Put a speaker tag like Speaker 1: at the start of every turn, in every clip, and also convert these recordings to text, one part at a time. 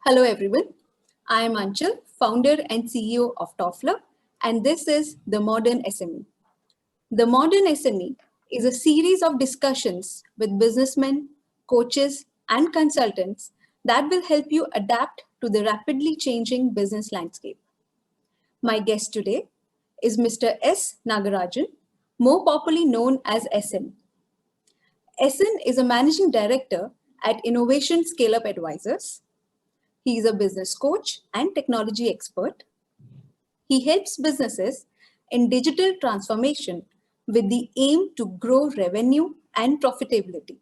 Speaker 1: Hello everyone, I am Anchal, founder and CEO of Toffler, and this is The Modern SME. The Modern SME is a series of discussions with businessmen, coaches, and consultants that will help you adapt to the rapidly changing business landscape. My guest today is Mr. S. Nagarajan, more popularly known as SN. SN is a managing director at Innovation Scale Up Advisors. He is a business coach and technology expert. He helps businesses in digital transformation with the aim to grow revenue and profitability.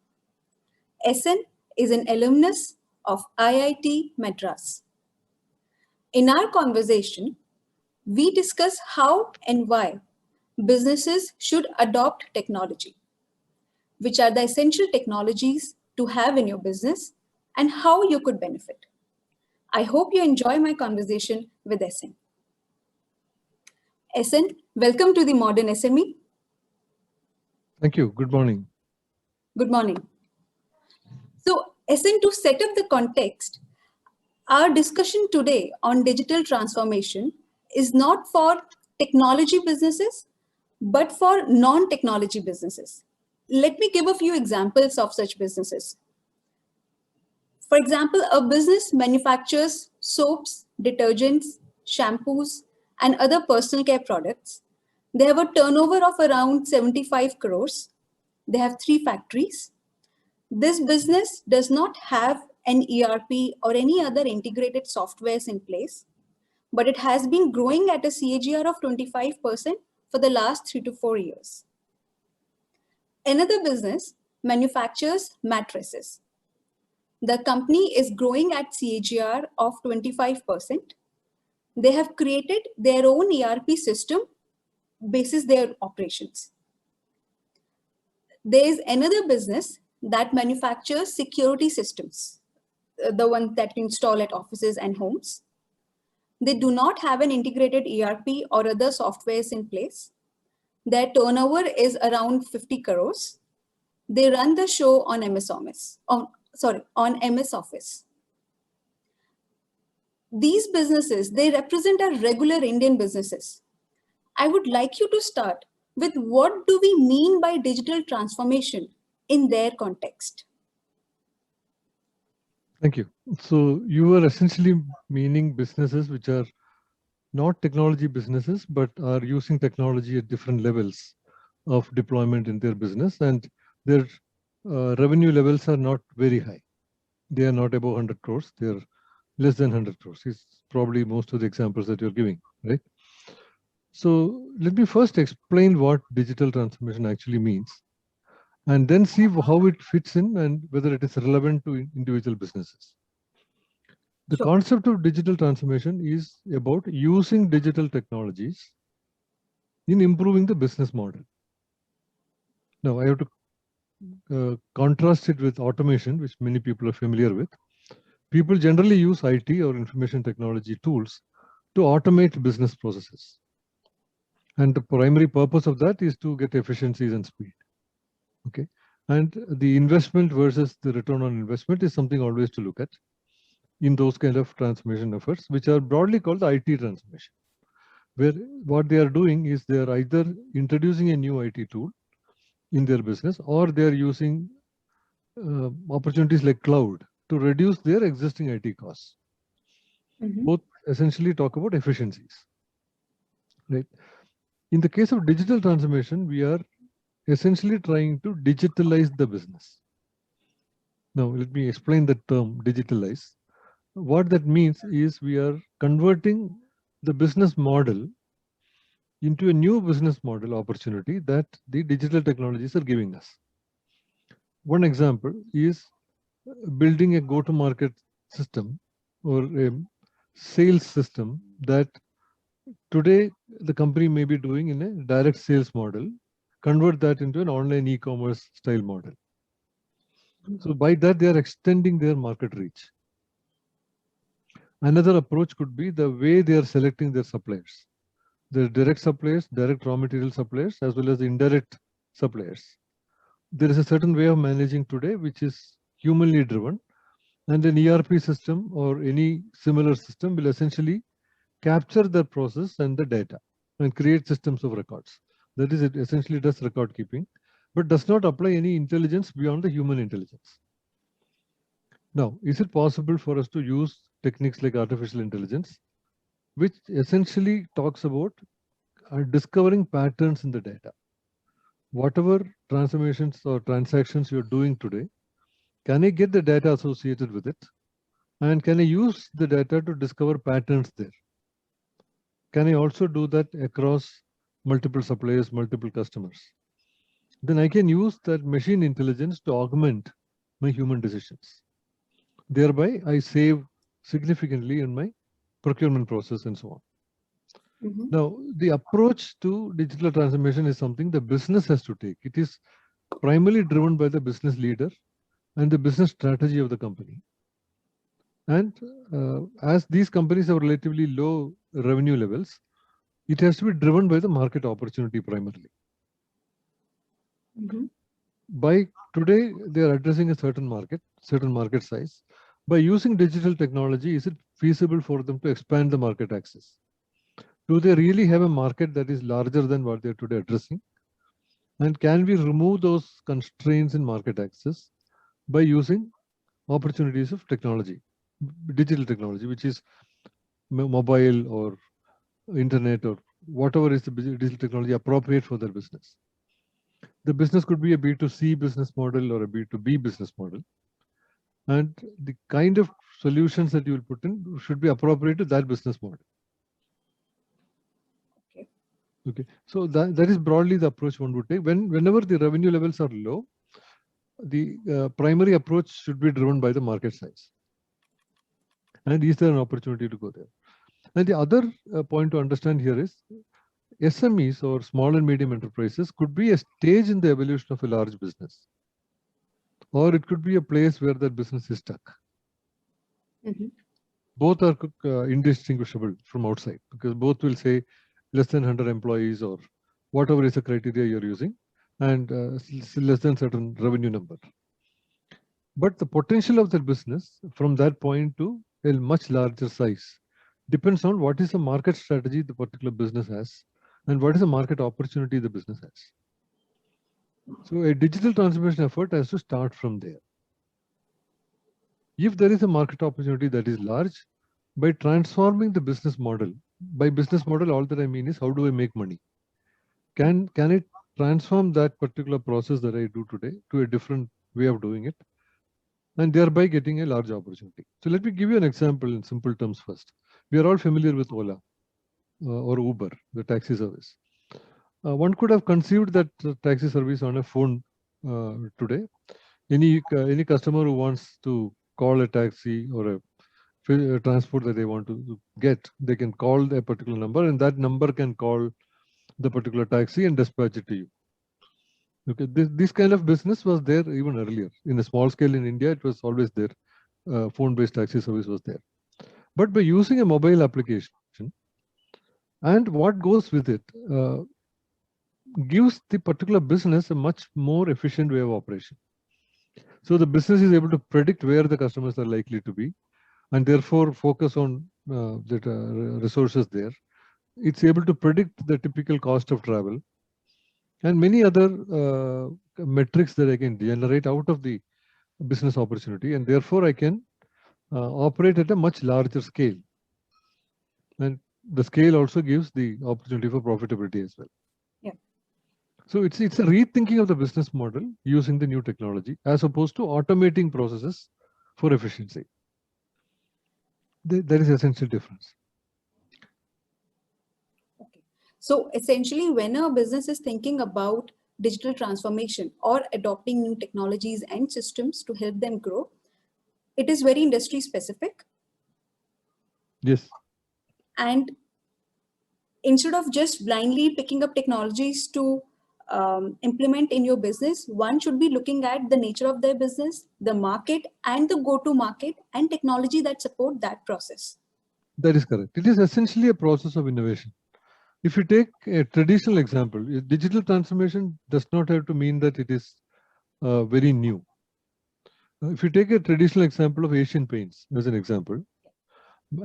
Speaker 1: SN is an alumnus of IIT Madras. In our conversation, we discuss how and why businesses should adopt technology, which are the essential technologies to have in your business, and how you could benefit. I hope you enjoy my conversation with SN. SN, welcome to the Modern SME.
Speaker 2: Thank you. Good morning.
Speaker 1: Good morning. So, SN, to set up the context, our discussion today on digital transformation is not for technology businesses, but for non-technology businesses. Let me give a few examples of such businesses. For example, a business manufactures soaps, detergents, shampoos, and other personal care products. They have a turnover of around 75 crores. They have 3 factories. This business does not have an ERP or any other integrated softwares in place, but it has been growing at a CAGR of 25% for the last 3 to 4 years. Another business manufactures mattresses. The company is growing at CAGR of 25%. They have created their own ERP system basis their operations. There is another business that manufactures security systems, the one that you install at offices and homes. They do not have an integrated ERP or other softwares in place. Their turnover is around 50 crores. They run the show on MS Office. These businesses, they represent our regular Indian businesses. I would like you to start with what do we mean by digital transformation in their context?
Speaker 2: Thank you. So you are essentially meaning businesses which are not technology businesses, but are using technology at different levels of deployment in their business, and their revenue levels are not very high. They are not above 100 crores. They are less than 100 crores. It's probably most of the examples that you're giving, right? So let me first explain what digital transformation actually means, and then see how it fits in and whether it is relevant to individual businesses. The concept of digital transformation is about using digital technologies in improving the business model. Now, I have to contrast it with automation, which many people are familiar with. People generally use IT or information technology tools to automate business processes. And the primary purpose of that is to get efficiencies and speed. Okay. And the investment versus the return on investment is something always to look at in those kind of transformation efforts, which are broadly called the IT transformation, where what they are doing is they are either introducing a new IT tool in their business, or they are using opportunities like cloud to reduce their existing IT costs. Both essentially talk about efficiencies, right? In the case of digital transformation, we are essentially trying to digitalize the business. Now, let me explain the term digitalize. What that means is we are converting the business model into a new business model opportunity that the digital technologies are giving us. One example is building a go-to-market system or a sales system that today the company may be doing in a direct sales model, convert that into an online e-commerce style model. So by that, they are extending their market reach. Another approach could be the way they are selecting their suppliers. The direct suppliers, direct raw material suppliers, as well as the indirect suppliers. There is a certain way of managing today, which is humanly driven, And an ERP system or any similar system will essentially capture the process and the data and create systems of records. That is, it essentially does record keeping, but does not apply any intelligence beyond the human intelligence. Now, is it possible for us to use techniques like artificial intelligence, which essentially talks about discovering patterns in the data? Whatever transformations or transactions you're doing today, can I get the data associated with it? And can I use the data to discover patterns there? Can I also do that across multiple suppliers, multiple customers? Then I can use that machine intelligence to augment my human decisions. Thereby, I save significantly in my procurement process and so on. Now, the approach to digital transformation is something the business has to take. It is primarily driven by the business leader and the business strategy of the company. And as these companies have relatively low revenue levels, it has to be driven by the market opportunity primarily. By today, they are addressing a certain market size. By using digital technology, is it feasible for them to expand the market access? Do they really have a market that is larger than what they're today addressing? And can we remove those constraints in market access by using opportunities of technology, digital technology, which is mobile or internet or whatever is the digital technology appropriate for their business? The business could be a B2C business model or a B2B business model. And the kind of solutions that you will put in should be appropriate to that business model. Okay. So that is broadly the approach one would take. Whenever the revenue levels are low, the primary approach should be driven by the market size. And is there an opportunity to go there? And the other point to understand here is SMEs or small and medium enterprises could be a stage in the evolution of a large business. Or it could be a place where that business is stuck. Both are indistinguishable from outside because both will say less than 100 employees or whatever is the criteria you're using and less than certain revenue number. But the potential of the business from that point to a much larger size depends on what is the market strategy the particular business has and what is the market opportunity the business has. So a digital transformation effort has to start from there. If there is a market opportunity that is large, by transforming the business model, by business model, all that I mean is how do I make money? Can it transform that particular process that I do today to a different way of doing it? And thereby getting a large opportunity. So let me give you an example in simple terms first. We are all familiar with Ola or Uber, the taxi service. One could have conceived that taxi service on a phone today. Any customer who wants to call a taxi or a transport that they want to get, they can call a particular number and that number can call the particular taxi and dispatch it to you. Okay, this kind of business was there even earlier. In a small scale in India, it was always there. Phone-based taxi service was there. But by using a mobile application and what goes with it gives the particular business a much more efficient way of operation. So the business is able to predict where the customers are likely to be and therefore focus on the resources there. It's able to predict the typical cost of travel and many other metrics that I can generate out of the business opportunity, and therefore I can operate at a much larger scale. And the scale also gives the opportunity for profitability as well.
Speaker 1: Yeah.
Speaker 2: So it's a rethinking of the business model using the new technology as opposed to automating processes for efficiency. There is essential difference.
Speaker 1: Okay. So essentially, when a business is thinking about digital transformation or adopting new technologies and systems to help them grow, it is very industry specific.
Speaker 2: Yes.
Speaker 1: And instead of just blindly picking up technologies to implement in your business, one should be looking at the nature of their business, the market and the go-to market and technology that support that process.
Speaker 2: That is correct. It is essentially a process of innovation. If you take a traditional example, digital transformation does not have to mean that it is very new. If you take a traditional example of Asian Paints as an example,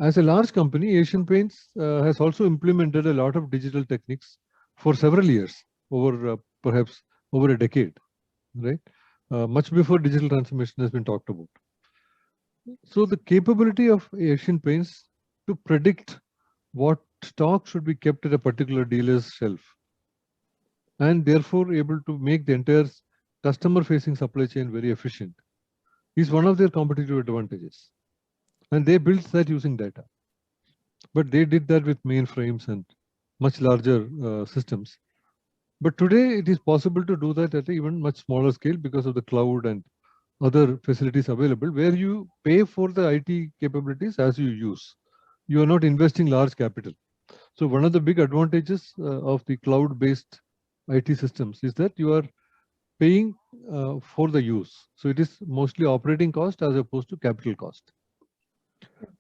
Speaker 2: as a large company, Asian Paints has also implemented a lot of digital techniques for several years, over perhaps over a decade, right? Much before digital transformation has been talked about. So the capability of Asian Paints to predict what stock should be kept at a particular dealer's shelf, and therefore able to make the entire customer-facing supply chain very efficient, is one of their competitive advantages. And they built that using data. But they did that with mainframes and much larger systems. But today it is possible to do that at an even much smaller scale because of the cloud and other facilities available, where you pay for the IT capabilities as you use. You are not investing large capital. So one of the big advantages of the cloud-based IT systems is that you are paying for the use. So it is mostly operating cost as opposed to capital cost.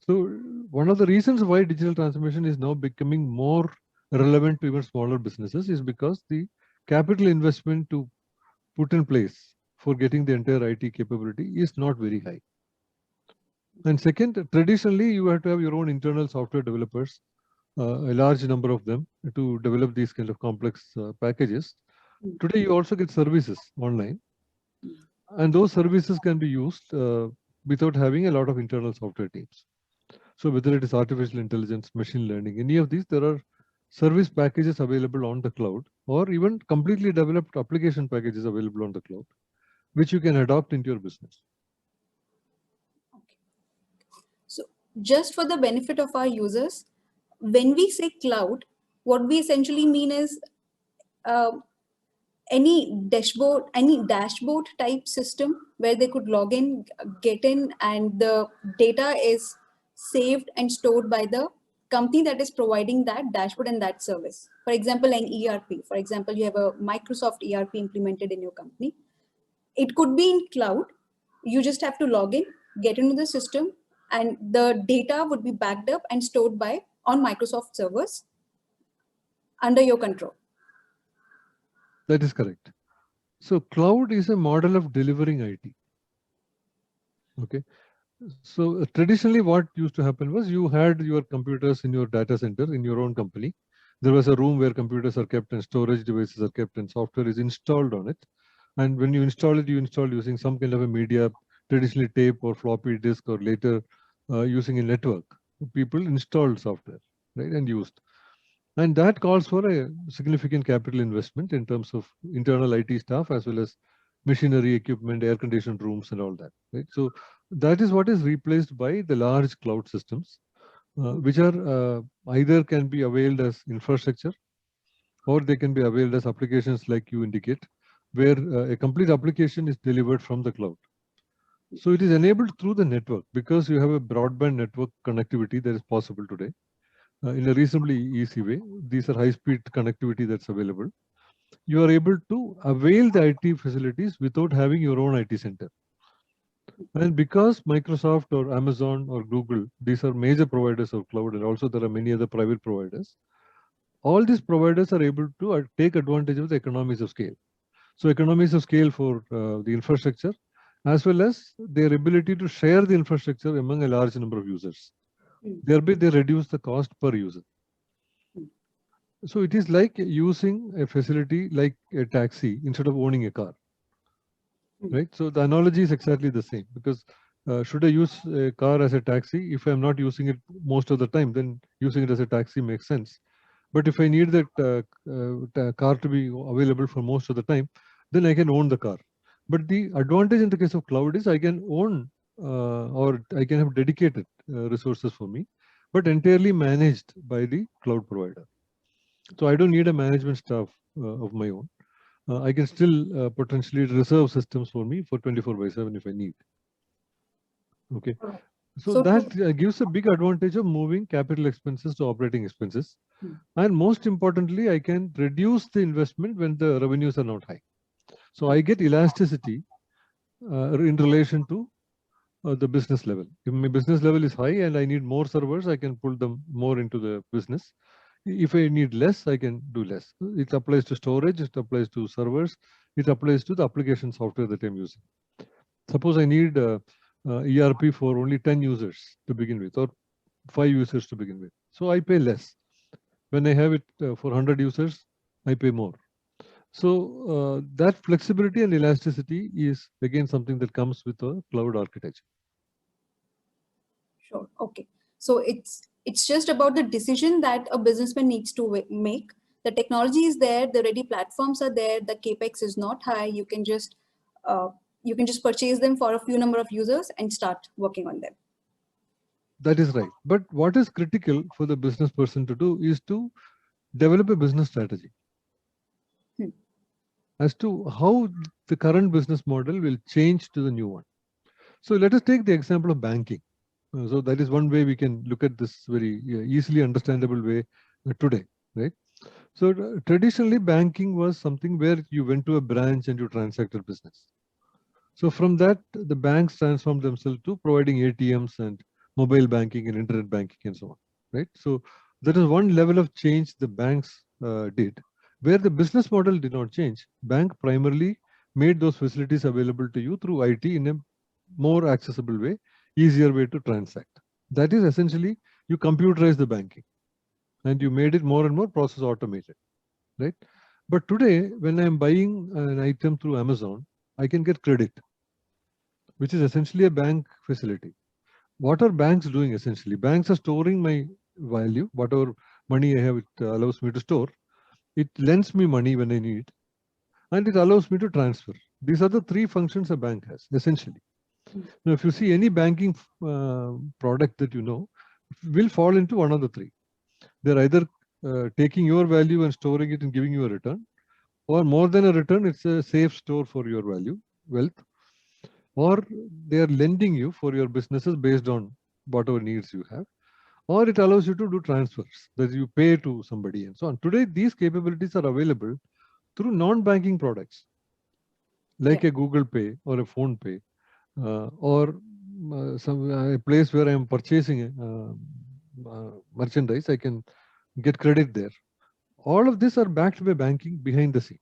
Speaker 2: So one of the reasons why digital transformation is now becoming more relevant to even smaller businesses is because the capital investment to put in place for getting the entire IT capability is not very high. And second, traditionally, you have to have your own internal software developers, a large number of them, to develop these kind of complex packages. Today, you also get services online, and those services can be used without having a lot of internal software teams. So whether it is artificial intelligence, machine learning, any of these, there are service packages available on the cloud, or even completely developed application packages available on the cloud, which you can adopt into your business.
Speaker 1: Okay. So just for the benefit of our users, when we say cloud, what we essentially mean is any dashboard type system where they could log in, get in, and the data is saved and stored by the company that is providing that dashboard and that service. For example, an ERP. For example, you have a Microsoft ERP implemented in your company. It could be in cloud. You just have to log in, get into the system, and the data would be backed up and stored on Microsoft servers under your control.
Speaker 2: That is correct. So cloud is a model of delivering IT. Okay. So traditionally what used to happen was you had your computers in your data center in your own company. There was a room where computers are kept and storage devices are kept and software is installed on it. And when you install it, you install using some kind of a media, traditionally tape or floppy disk, or later using a network. People installed software, right, and used. And that calls for a significant capital investment in terms of internal IT staff as well as machinery, equipment, air-conditioned rooms, and all that. Right. So that is what is replaced by the large cloud systems, which are either can be availed as infrastructure, or they can be availed as applications like you indicate, where a complete application is delivered from the cloud. So it is enabled through the network because you have a broadband network connectivity that is possible today. In a reasonably easy way. These are high-speed connectivity that's available. You are able to avail the IT facilities without having your own IT center. And because Microsoft or Amazon or Google, these are major providers of cloud, and also there are many other private providers, all these providers are able to take advantage of the economies of scale. So economies of scale for the infrastructure, as well as their ability to share the infrastructure among a large number of users. Thereby, they reduce the cost per user. So it is like using a facility like a taxi instead of owning a car, right? So the analogy is exactly the same, because should I use a car as a taxi? If I'm not using it most of the time, then using it as a taxi makes sense. But if I need that car to be available for most of the time, then I can own the car. But the advantage in the case of cloud is I can own or I can have dedicated resources for me, but entirely managed by the cloud provider. So I don't need a management staff of my own. I can still potentially reserve systems for me for 24/7 if I need. Okay. So that gives a big advantage of moving capital expenses to operating expenses. And most importantly, I can reduce the investment when the revenues are not high. So I get elasticity in relation to the business level. If my business level is high and I need more servers, I can pull them more into the business. If I need less, I can do less. It applies to storage, it applies to servers, it applies to the application software that I'm using. Suppose I need ERP for only 10 users to begin with, or 5 users to begin with. So I pay less. When I have it for 100 users, I pay more. So that flexibility and elasticity is again something that comes with a cloud architecture.
Speaker 1: Sure. Okay. So it's just about the decision that a businessman needs to make. The technology is there, the ready platforms are there, the capex is not high. You can just purchase them for a few number of users and start working on them.
Speaker 2: That is right. But what is critical for the business person to do is to develop a business strategy as to how the current business model will change to the new one. So let us take the example of banking. So that is one way we can look at this very easily understandable way today, right? So traditionally, banking was something where you went to a branch and you transacted business. So from that, the banks transformed themselves to providing ATMs and mobile banking and internet banking and so on, right? So that is one level of change the banks did, where the business model did not change. Bank primarily made those facilities available to you through IT in a more accessible way, easier way to transact. That is essentially you computerize the banking and you made it more and more process automated, right? But today, when I'm buying an item through Amazon, I can get credit, which is essentially a bank facility. What are banks doing essentially? Banks are storing my value, whatever money I have, it allows me to store. It lends me money when I need, and it allows me to transfer. These are the three functions a bank has, essentially. Now, if you see any banking product that you know, will fall into one of the three. They're either taking your value and storing it and giving you a return, or more than a return, it's a safe store for your value, wealth, or they are lending you for your businesses based on whatever needs you have, or it allows you to do transfers that you pay to somebody and so on. Today, these capabilities are available through non-banking products like a Google Pay or a Phone Pay, or a place where I am purchasing merchandise, I can get credit there. All of this are backed by banking behind the scene.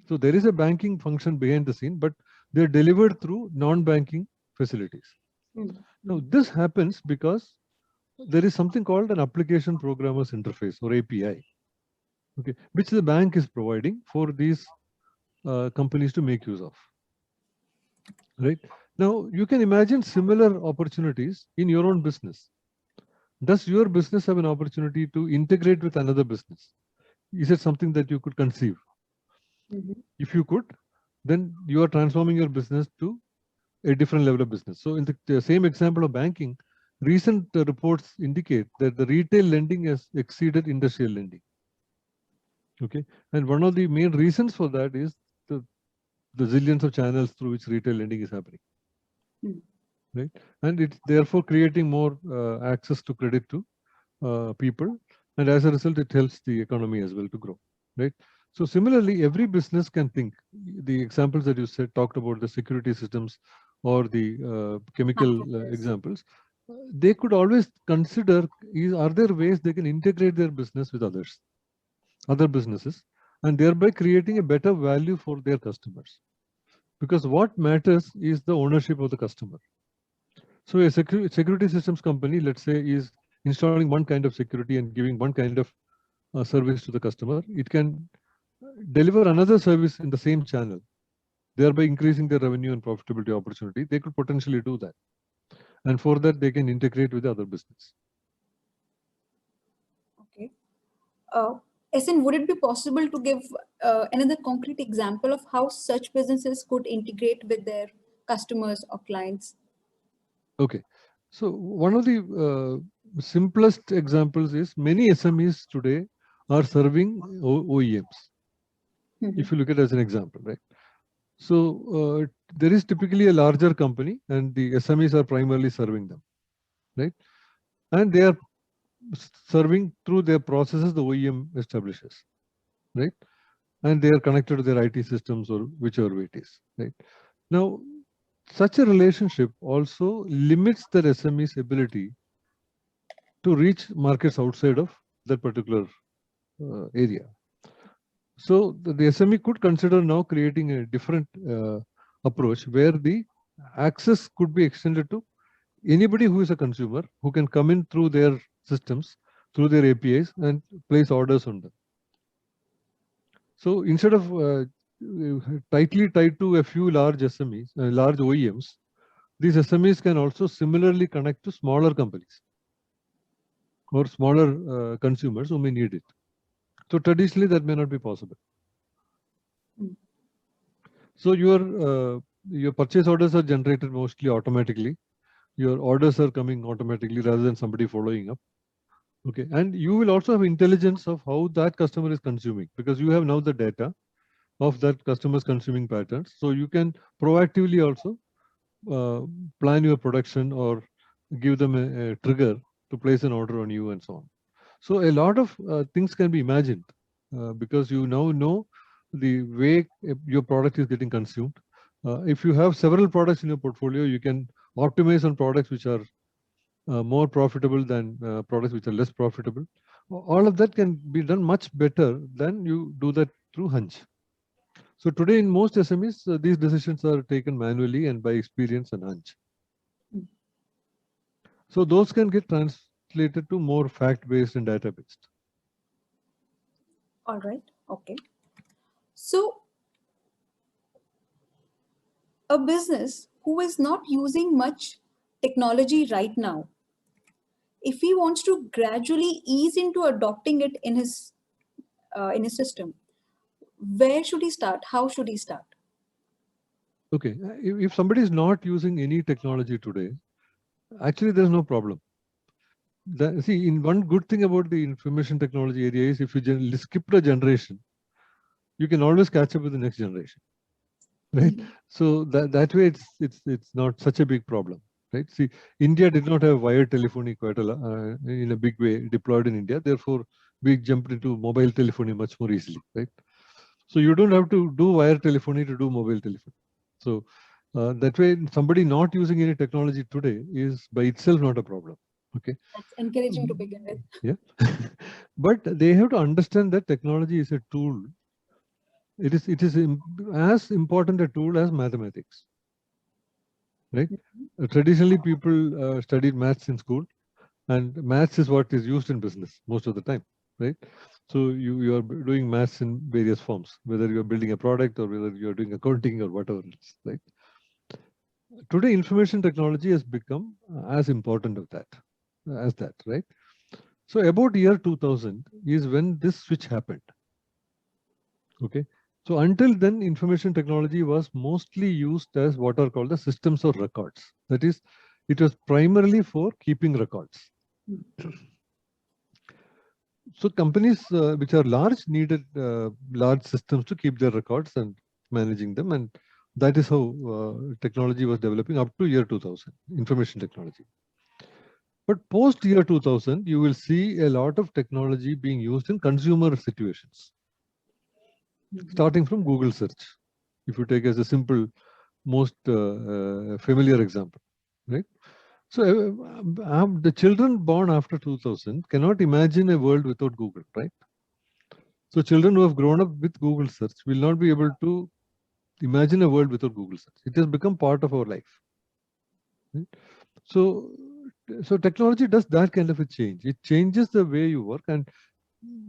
Speaker 2: So there is a banking function behind the scene, but they're delivered through non-banking facilities. Now, this happens because there is something called an application programmers interface, or API, okay, which the bank is providing for these companies to make use of. Right? Now, you can imagine similar opportunities in your own business. Does your business have an opportunity to integrate with another business? Is it something that you could conceive? If you could, then you are transforming your business to a different level of business. So in the same example of banking, recent reports indicate that the retail lending has exceeded industrial lending. Okay, and one of the main reasons for that is the zillions of channels through which retail lending is happening. Right, and it's therefore creating more access to credit to people, and as a result, it helps the economy as well to grow. Right. So similarly, every business can think. The examples that you said talked about the security systems or the chemical examples, they could always consider: are there ways they can integrate their business with other businesses, and thereby creating a better value for their customers? Because what matters is the ownership of the customer. So a security systems company, let's say, is installing one kind of security and giving one kind of service to the customer. It can deliver another service in the same channel, thereby increasing their revenue and profitability opportunity. They could potentially do that. And for that, they can integrate with the other business.
Speaker 1: Okay. SN, would it be possible to give another concrete example of how such businesses could integrate with their customers or clients? Okay.
Speaker 2: So one of the simplest examples is many SMEs today are serving OEMs. If you look at it as an example, right? So there is typically a larger company and the SMEs are primarily serving them, right? And they are serving through their processes the OEM establishes, right? And they are connected to their IT systems or whichever way it is, right? Now, such a relationship also limits the SME's ability to reach markets outside of that particular area. So the SME could consider now creating a different approach where the access could be extended to anybody who is a consumer who can come in through their systems, through their APIs, and place orders on them. So instead of tightly tied to a few large SMEs, large OEMs, these SMEs can also similarly connect to smaller companies or smaller consumers who may need it. So traditionally, that may not be possible.
Speaker 1: Mm.
Speaker 2: So your purchase orders are generated mostly automatically. Your orders are coming automatically rather than somebody following up. Okay, and you will also have intelligence of how that customer is consuming, because you have now the data of that customer's consuming patterns. So you can proactively also plan your production or give them a trigger to place an order on you and so on. So a lot of things can be imagined because you now know the way your product is getting consumed. If you have several products in your portfolio, you can optimize on products which are more profitable than products which are less profitable. All of that can be done much better than you do that through hunch. So today in most SMEs, these decisions are taken manually and by experience and hunch.
Speaker 1: Mm.
Speaker 2: So those can get translated to more fact-based and data-based.
Speaker 1: All right. Okay. So a business who is not using much technology right now, if he wants to gradually ease into adopting it in his system, where should he start? How should he start?
Speaker 2: Okay, if somebody is not using any technology today, actually there's no problem. See, in one good thing about the information technology area is if you skip a generation, you can always catch up with the next generation, right?
Speaker 1: Mhm.
Speaker 2: So that way it's not such a big problem, right? See, India did not have wired telephony quite in a big way deployed in India. Therefore, we jumped into mobile telephony much more easily, right? So you don't have to do wire telephony to do mobile telephony. So that way, somebody not using any technology today is by itself not a problem. Okay.
Speaker 1: That's encouraging to begin with.
Speaker 2: Yeah. But they have to understand that technology is a tool. It is as important a tool as mathematics. Right. Traditionally, people studied maths in school, and maths is what is used in business most of the time. Right. So you are doing maths in various forms, whether you are building a product or whether you are doing accounting or whatever else. Right. Today, information technology has become as important as that. Right. So about year 2000 is when this switch happened. Okay. So until then, information technology was mostly used as what are called the systems of records. That is, it was primarily for keeping records. So companies which are large needed large systems to keep their records and managing them. And that is how technology was developing up to year 2000, information technology. But post year 2000, you will see a lot of technology being used in consumer situations. Starting from Google search, if you take as a simple, most familiar example, right? So the children born after 2000 cannot imagine a world without Google, right? So children who have grown up with Google search will not be able to imagine a world without Google search. It has become part of our life. Right? So technology does that kind of a change. It changes the way you work, and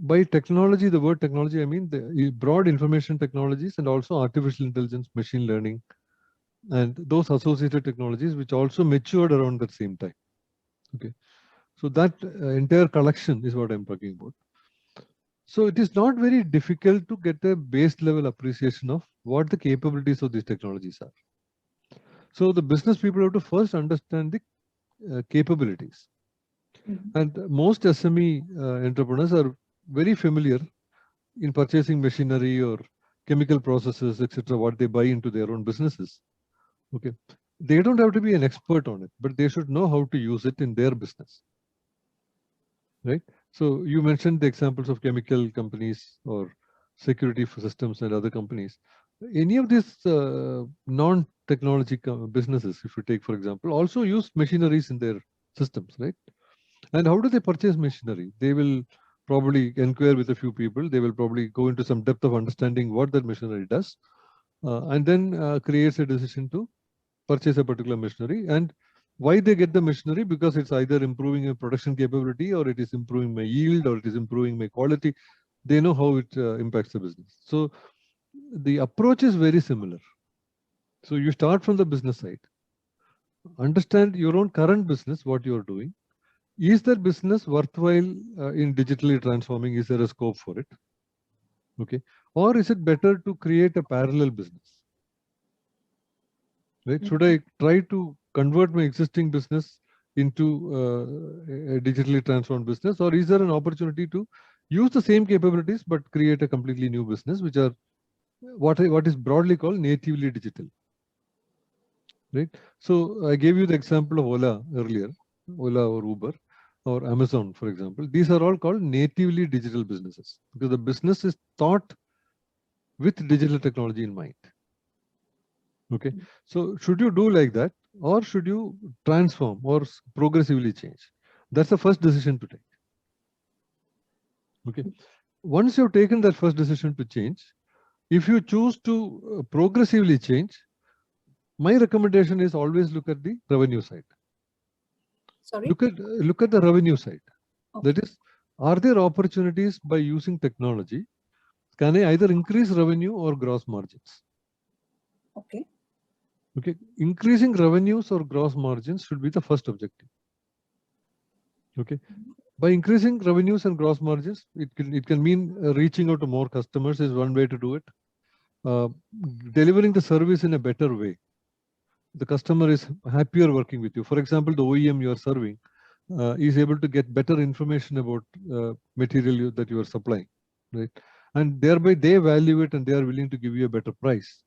Speaker 2: by technology, the word technology, I mean the broad information technologies and also artificial intelligence, machine learning, and those associated technologies which also matured around that same time. Okay, so that entire collection is what I'm talking about. So it is not very difficult to get a base level appreciation of what the capabilities of these technologies are. So the business people have to first understand the capabilities. And most SME entrepreneurs are very familiar in purchasing machinery or chemical processes, etc., what they buy into their own businesses. Okay, they don't have to be an expert on it, but they should know how to use it in their business. Right. So you mentioned the examples of chemical companies or security systems and other companies. Any of these non-technology businesses, if you take, for example, also use machineries in their systems, right? And how do they purchase machinery? They will probably inquire with a few people. They will probably go into some depth of understanding what that machinery does, and then creates a decision to purchase a particular machinery, and why they get the machinery, because it's either improving a production capability, or it is improving my yield, or it is improving my quality. They know how it impacts the business. So the approach is very similar. So you start from the business side, understand your own current business, what you're doing. Is that business worthwhile in digitally transforming? Is there a scope for it? Okay. Or is it better to create a parallel business? Right? Should I try to convert my existing business into a digitally transformed business, or is there an opportunity to use the same capabilities but create a completely new business, which are what is broadly called natively digital? Right. So I gave you the example of Ola earlier, Ola or Uber or Amazon, for example. These are all called natively digital businesses because the business is thought with digital technology in mind. Okay. So should you do like that, or should you transform or progressively change? That's the first decision to take. Okay. Once you've taken that first decision to change, if you choose to progressively change, my recommendation is always look at the revenue side.
Speaker 1: Sorry?
Speaker 2: Look at the revenue side.
Speaker 1: Okay.
Speaker 2: That is, are there opportunities by using technology? Can I either increase revenue or gross margins?
Speaker 1: Okay.
Speaker 2: Okay. Increasing revenues or gross margins should be the first objective. Okay. By increasing revenues and gross margins, it can mean reaching out to more customers is one way to do it. Delivering the service in a better way. The customer is happier working with you. For example, the OEM you are serving is able to get better information about material that you are supplying, right? And thereby they value it and they are willing to give you a better price,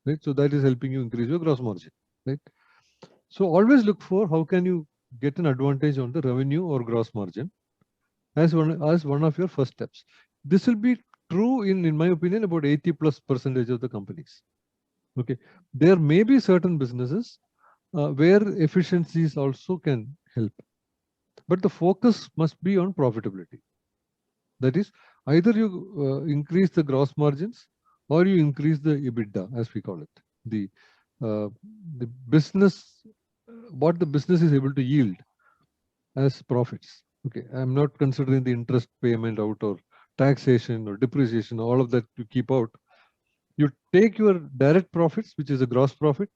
Speaker 2: right? So that is helping you increase your gross margin, right? So always look for how can you get an advantage on the revenue or gross margin as one of your first steps. This will be true in my opinion, about 80+% of the companies. Okay, there may be certain businesses where efficiencies also can help, but the focus must be on profitability. That is, either you increase the gross margins or you increase the EBITDA, as we call it, the business, what the business is able to yield as profits. Okay, I'm not considering the interest payment out or taxation or depreciation, all of that you keep out. You take your direct profits, which is a gross profit,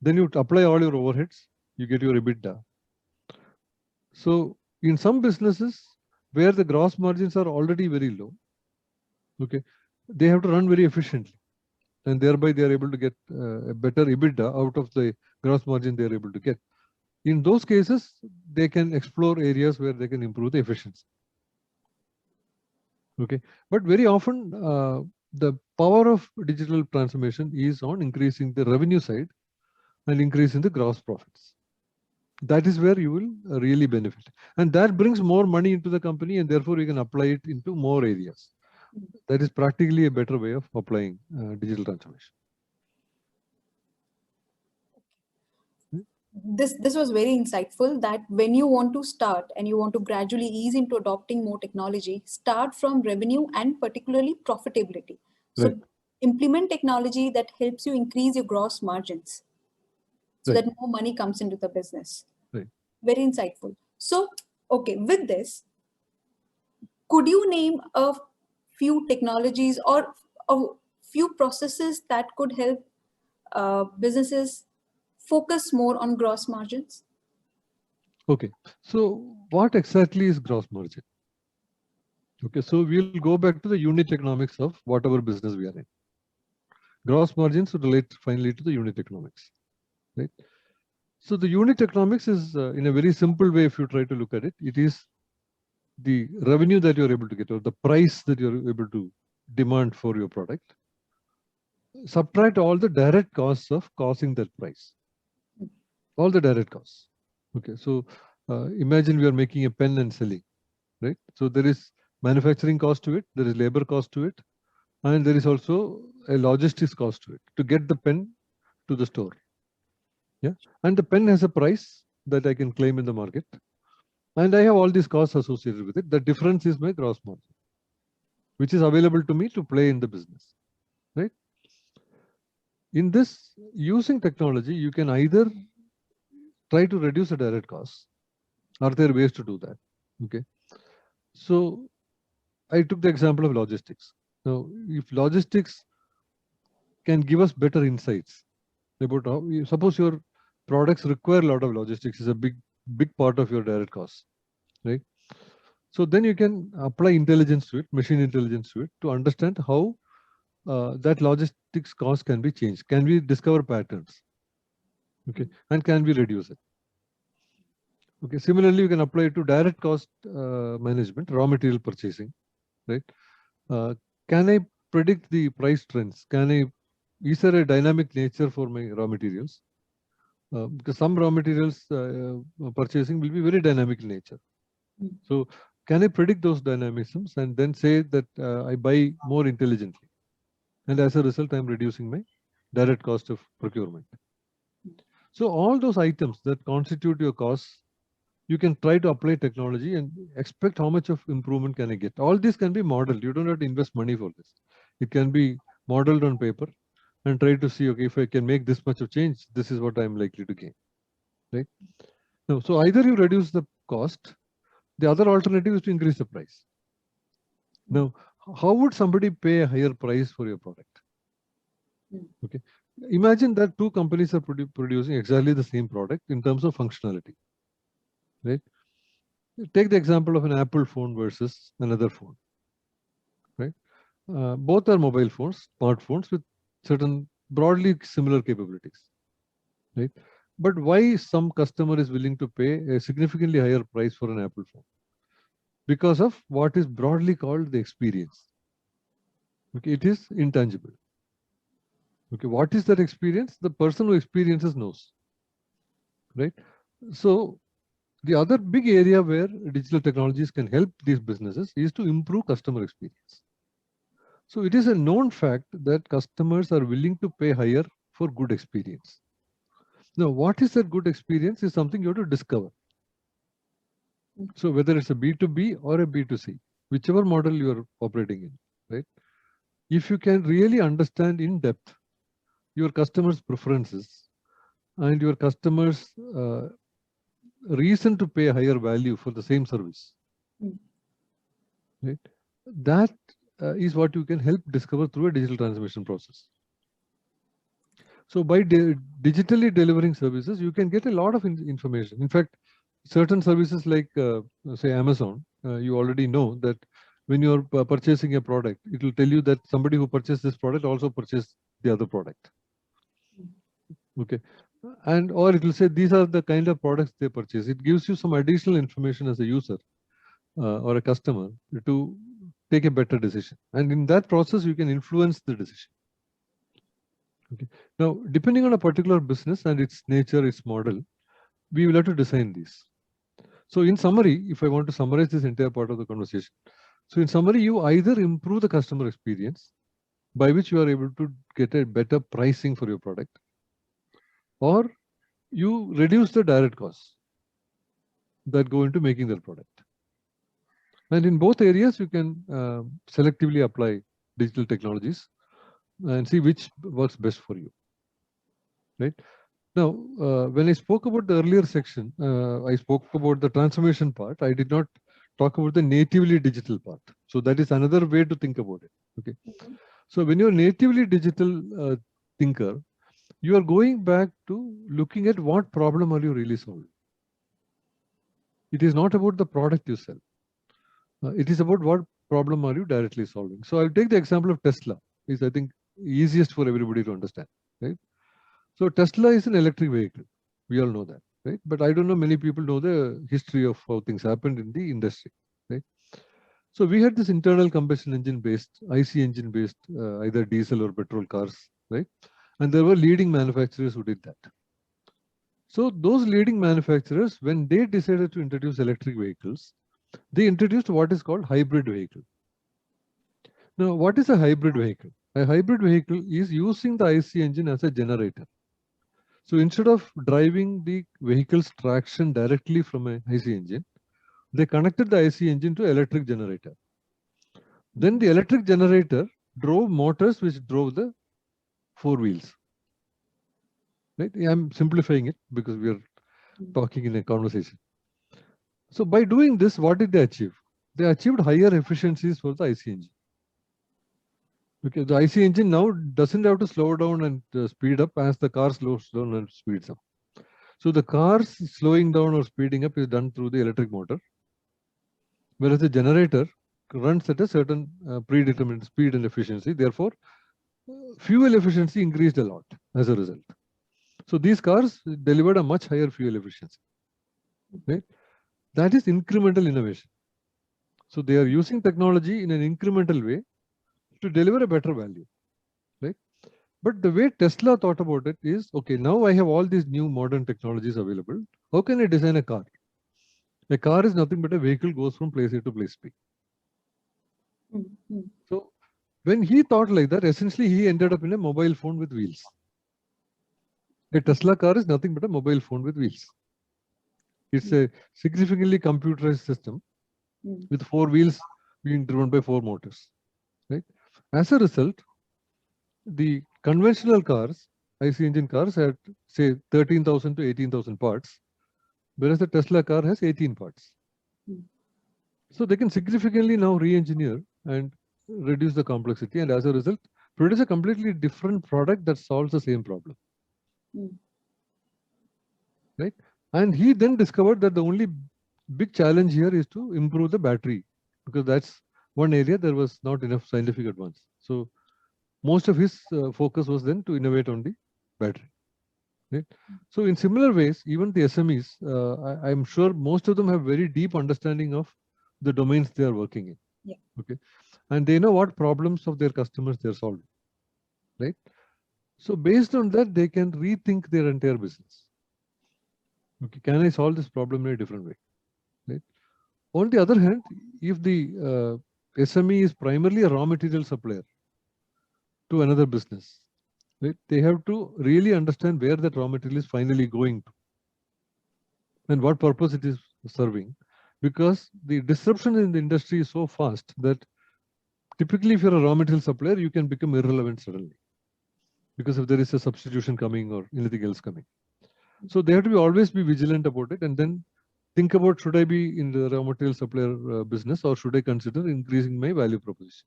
Speaker 2: then you apply all your overheads, you get your EBITDA. So in some businesses where the gross margins are already very low, okay, they have to run very efficiently, and thereby they are able to get a better EBITDA out of the gross margin they are able to get. In those cases, they can explore areas where they can improve the efficiency. Okay, but very often the power of digital transformation is on increasing the revenue side and increasing the gross profits. That is where you will really benefit, and that brings more money into the company, and therefore you can apply it into more areas. That is practically a better way of applying digital transformation.
Speaker 1: This was very insightful, that when you want to start and you want to gradually ease into adopting more technology, start from revenue and particularly profitability. So
Speaker 2: Right.
Speaker 1: implement technology that helps you increase your gross margins so
Speaker 2: Right.
Speaker 1: that more money comes into the business.
Speaker 2: Right.
Speaker 1: Very insightful. So, okay, with this, could you name a few technologies or a few processes that could help businesses focus more on gross margins?
Speaker 2: Okay, so what exactly is gross margin? Okay, so we'll go back to the unit economics of whatever business we are in. Gross margins relate finally to the unit economics, right? So the unit economics is in a very simple way, if you try to look at it, it is the revenue that you're able to get or the price that you're able to demand for your product. Subtract all the direct costs of causing that price. All the direct costs. Okay, so imagine we are making a pen and selling, right? So there is manufacturing cost to it, there is labor cost to it, and there is also a logistics cost to it to get the pen to the store. Yeah, and the pen has a price that I can claim in the market, and I have all these costs associated with it. The difference is my gross margin, which is available to me to play in the business, right? in this, using technology, you can either try to reduce the direct costs. Are there ways to do that? Okay. So I took the example of logistics. Now, if logistics can give us better insights about how, suppose your products require a lot of logistics, is a big part of your direct costs, right? So then you can apply intelligence to it, machine intelligence to it, to understand how that logistics cost can be changed. Can we discover patterns? Okay, and can we reduce it? Okay, similarly, you can apply it to direct cost management, raw material purchasing, right? Can I predict the price trends? Is there a dynamic nature for my raw materials? Because some raw materials purchasing will be very dynamic in nature. So can I predict those dynamisms and then say that I buy more intelligently? And as a result, I'm reducing my direct cost of procurement. So all those items that constitute your costs, you can try to apply technology and expect how much of improvement can I get. All this can be modeled. You don't have to invest money for this. It can be modeled on paper and try to see, okay, if I can make this much of change, this is what I'm likely to gain, right? Now, so either you reduce the cost, the other alternative is to increase the price. Now, how would somebody pay a higher price for your product? Okay, imagine that two companies are producing exactly the same product in terms of functionality, right? Take the example of an Apple phone versus another phone, right? Both are mobile phones, smartphones with certain broadly similar capabilities, right? But why some customer is willing to pay a significantly higher price for an Apple phone? Because of what is broadly called the experience. Okay, it is intangible. Okay, what is that experience? The person who experiences knows, right? So the other big area where digital technologies can help these businesses is to improve customer experience. So it is a known fact that customers are willing to pay higher for good experience. Now, what is that good experience is something you have to discover. So whether it's a B2B or a B2C, whichever model you are operating in, right? If you can really understand in depth your customers' preferences and your customers' reason to pay a higher value for the same service, right? That is what you can help discover through a digital transformation process. So by digitally delivering services, you can get a lot of information. In fact, certain services like say Amazon, you already know that when you're purchasing a product, it will tell you that somebody who purchased this product also purchased the other product. Okay, and or it will say these are the kind of products they purchase. It gives you some additional information as a user or a customer to take a better decision, and in that process you can influence the decision. Okay. Now, depending on a particular business and its nature, its model, we will have to design these. So in summary, if I want to summarize this entire part of the conversation, so in summary, you either improve the customer experience by which you are able to get a better pricing for your product, or you reduce the direct costs that go into making that product. And in both areas, you can selectively apply digital technologies and see which works best for you, right? Now, when I spoke about the earlier section, I spoke about the transformation part. I did not talk about the natively digital part. So that is another way to think about it. Okay. So when you're natively digital thinker, you are going back to looking at what problem are you really solving. It is not about the product you sell. It is about what problem are you directly solving. So I'll take the example of Tesla. Is I think easiest for everybody to understand, right? So Tesla is an electric vehicle. We all know that, right? But I don't know many people know the history of how things happened in the industry, right? So we had this internal combustion engine based, IC engine based, either diesel or petrol cars, right? And there were leading manufacturers who did that. So those leading manufacturers, when they decided to introduce electric vehicles, they introduced what is called hybrid vehicle. Now, what is a hybrid vehicle? A hybrid vehicle is using the IC engine as a generator. So instead of driving the vehicle's traction directly from an IC engine, they connected the IC engine to electric generator. Then the electric generator drove motors which drove the four wheels. right? I'm simplifying it because we are talking in a conversation. So by doing this, what did they achieve? They achieved higher efficiencies for the IC engine. Because the IC engine now doesn't have to slow down and speed up as the car slows down and speeds up. So the car's slowing down or speeding up is done through the electric motor, whereas the generator runs at a certain predetermined speed and efficiency. Therefore, fuel efficiency increased a lot as a result. So these cars delivered a much higher fuel efficiency. Right? That is incremental innovation. So they are using technology in an incremental way to deliver a better value. Right? But the way Tesla thought about it is, okay, now I have all these new modern technologies available. How can I design a car? A car is nothing but a vehicle goes from place A to place B. So when he thought like that, essentially he ended up in a mobile phone with wheels. A Tesla car is nothing but a mobile phone with wheels. It's a significantly computerized system with 4 wheels being driven by 4 motors. Right? As a result, the conventional cars, IC engine cars, had say 13,000 to 18,000 parts, whereas the Tesla car has 18 parts. So they can significantly now re-engineer and reduce the complexity, and as a result, produce a completely different product that solves the same problem. Right? And he then discovered that the only big challenge here is to improve the battery, because that's one area there was not enough scientific advance. So most of his focus was then to innovate on the battery. Right? So in similar ways, even the SMEs, I'm sure most of them have very deep understanding of the domains they are working in.
Speaker 1: Yeah.
Speaker 2: Okay, and they know what problems of their customers they're solving. Right? So based on that, they can rethink their entire business. Okay, can I solve this problem in a different way? Right? On the other hand, if the SME is primarily a raw material supplier to another business, right, they have to really understand where that raw material is finally going to and what purpose it is serving, because the disruption in the industry is so fast that typically if you're a raw material supplier, you can become irrelevant suddenly because if there is a substitution coming or anything else coming. So they have to always be vigilant about it and then think about, should I be in the raw material supplier business or should I consider increasing my value proposition?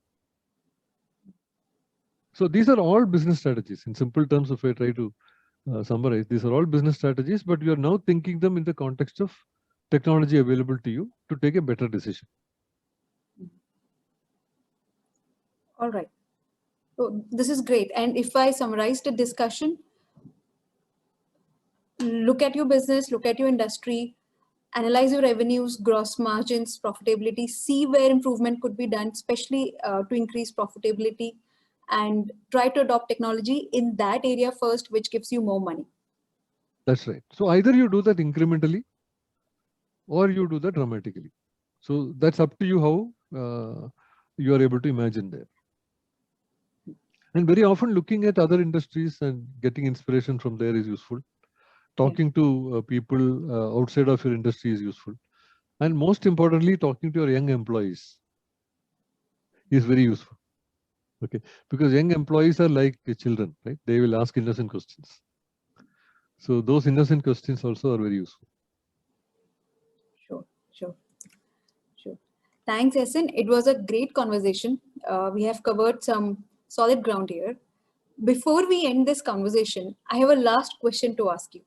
Speaker 2: So these are all business strategies. In simple terms, if I try to summarize, these are all business strategies, but you are now thinking them in the context of technology available to you to take a better decision.
Speaker 1: All right. So this is great. And if I summarize the discussion, look at your business, look at your industry, analyze your revenues, gross margins, profitability, see where improvement could be done, especially to increase profitability, and try to adopt technology in that area first, which gives you more money.
Speaker 2: That's right. So either you do that incrementally or you do that dramatically. So that's up to you how you are able to imagine there. And very often looking at other industries and getting inspiration from there is useful. Talking to people outside of your industry is useful. And most importantly, talking to your young employees is very useful. Okay, because young employees are like children, right? They will ask innocent questions. So those innocent questions also are very useful.
Speaker 1: Sure. Thanks, Yasin. It was a great conversation. We have covered some solid ground here. Before we end this conversation, I have a last question to ask you.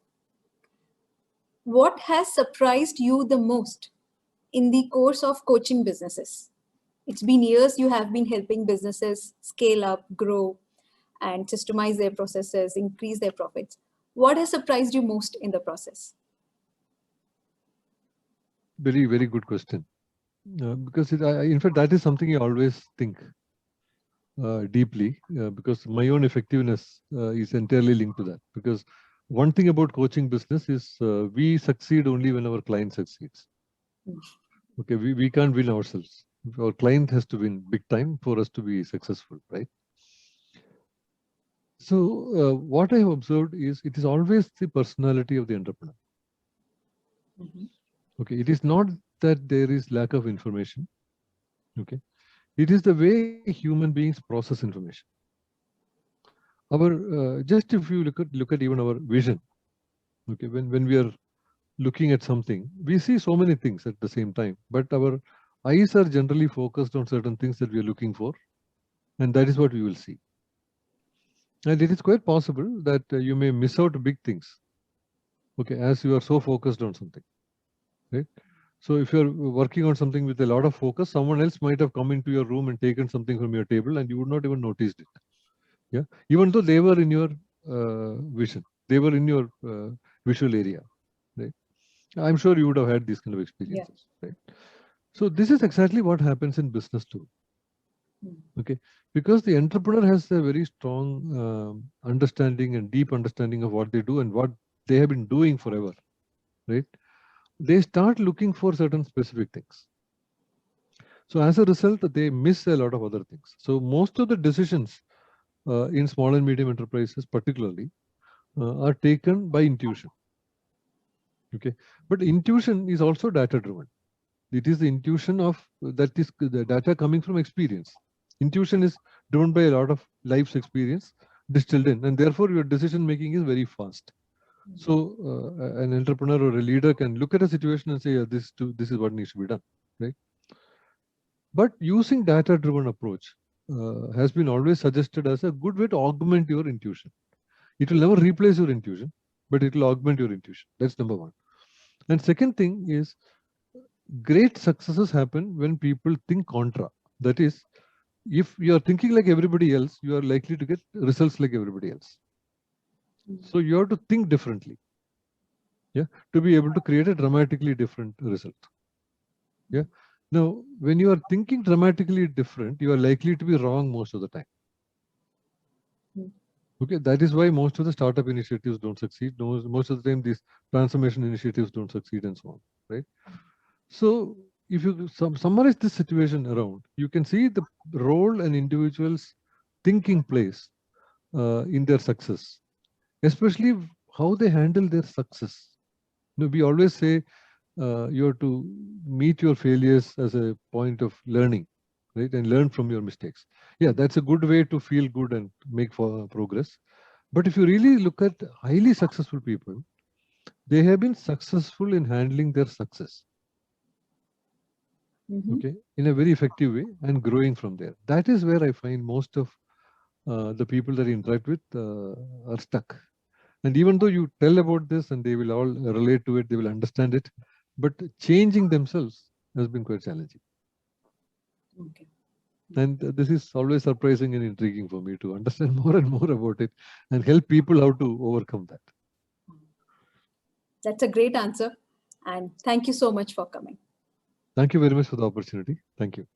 Speaker 1: What has surprised you the most in the course of coaching businesses? It's been years you have been helping businesses scale up, grow, and systemize their processes, increase their profits. What has surprised you most in the process?
Speaker 2: Very, very good question. Because in fact, that is something I always think deeply, because my own effectiveness is entirely linked to that. Because one thing about coaching business is we succeed only when our client succeeds. Okay, we can't win ourselves. Our client has to win big time for us to be successful, right? So what I have observed is it is always the personality of the entrepreneur. Okay, it is not that there is lack of information. Okay, it is the way human beings process information. our just if you look at even our vision, okay, when we are looking at something, we see so many things at the same time, but our eyes are generally focused on certain things that we are looking for, and that is what we will see. And it is quite possible that you may miss out big things, okay, as you are so focused on something, right? So if you're working on something with a lot of focus, someone else might have come into your room and taken something from your table and you would not even noticed it. Yeah, even though they were in your vision, they were in your visual area, right? I'm sure you would have had these kind of experiences, right? So this is exactly what happens in business too. Okay, because the entrepreneur has a very strong understanding and deep understanding of what they do and what they have been doing forever, right? They start looking for certain specific things. So as a result, they miss a lot of other things. So most of the decisions in small and medium enterprises particularly are taken by intuition. Okay, but intuition is also data driven. It is the intuition of that is the data coming from experience. Intuition is driven by a lot of life's experience distilled in, and therefore your decision making is very fast. So an entrepreneur or a leader can look at a situation and say, yeah, this is what needs to be done, right? But using data driven approach has been always suggested as a good way to augment your intuition. It will never replace your intuition, but it will augment your intuition. That's number one. And second thing is, great successes happen when people think contra. That is, if you are thinking like everybody else, you are likely to get results like everybody else. So you have to think differently, yeah, to be able to create a dramatically different result. Yeah. Now, when you are thinking dramatically different, you are likely to be wrong most of the time. Okay, that is why most of the startup initiatives don't succeed. Most of the time, these transformation initiatives don't succeed, and so on, right? So, if you summarize this situation around, you can see the role an individual's thinking plays in their success, especially how they handle their success. You know, we always say you have to meet your failures as a point of learning, right? And learn from your mistakes. Yeah, that's a good way to feel good and make progress. But if you really look at highly successful people, they have been successful in handling their success. Okay, in a very effective way and growing from there. That is where I find most of the people that I interact with are stuck. And even though you tell about this and they will all relate to it, they will understand it, but changing themselves has been quite challenging.
Speaker 1: Okay.
Speaker 2: And this is always surprising and intriguing for me to understand more and more about it and help people how to overcome that.
Speaker 1: That's a great answer. And thank you so much for coming.
Speaker 2: Thank you very much for the opportunity. Thank you.